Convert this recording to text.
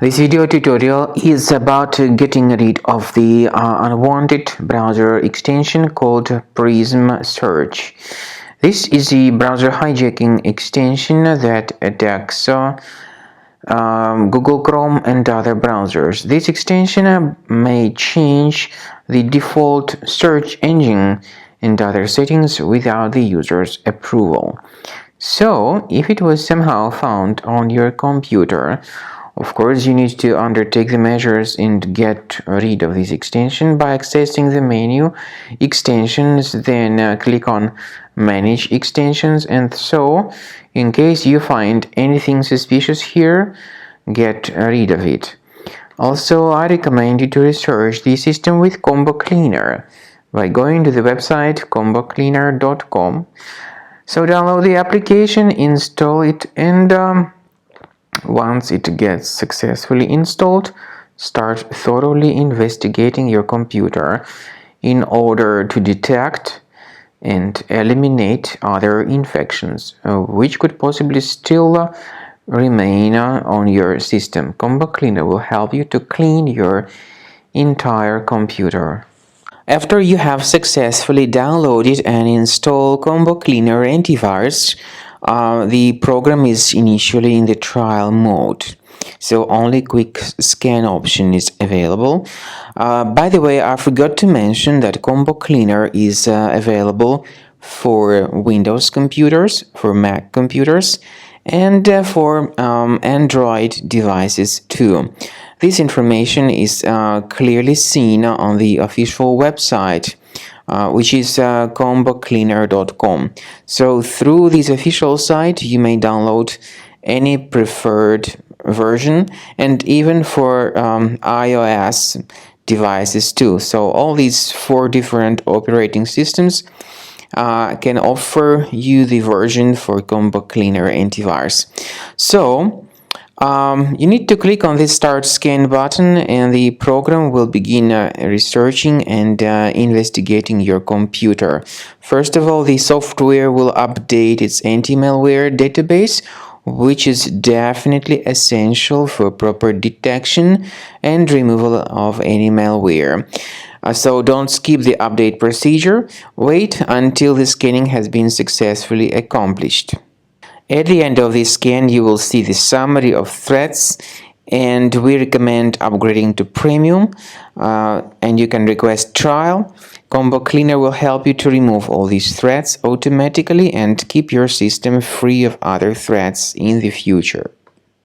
This video tutorial is about getting rid of the unwanted browser extension called Prizm Search. This is a browser hijacking extension that attacks Google Chrome and other browsers. This extension may change the default search engine and other settings without the user's approval. So, if it was somehow found on your computer, of course, you need to undertake the measures and get rid of this extension by accessing the menu Extensions, then click on Manage Extensions, and so, in case you find anything suspicious here, get rid of it. Also, I recommend you to research the system with Combo Cleaner by going to the website combocleaner.com. So download the application, install it, and once it gets successfully installed, start thoroughly investigating your computer in order to detect and eliminate other infections which could possibly still remain on your system. Combo Cleaner will help you to clean your entire computer. After you have successfully downloaded and installed Combo Cleaner antivirus, the program is initially in the trial mode, so only quick scan option is available. By the way, I forgot to mention that Combo Cleaner is available for Windows computers, for Mac computers, and for Android devices too. This information is clearly seen on the official website, which is combocleaner.com. So through this official site, you may download any preferred version, and even for iOS devices too. So all these 4 different operating systems can offer you the version for Combo Cleaner antivirus. So you need to click on this Start Scan button, and the program will begin researching and investigating your computer. First of all, the software will update its anti-malware database, which is definitely essential for proper detection and removal of any malware. So don't skip the update procedure. Wait until the scanning has been successfully accomplished. At the end of this scan, you will see the summary of threats, and we recommend upgrading to Premium, and you can request trial. Combo Cleaner will help you to remove all these threats automatically and keep your system free of other threats in the future.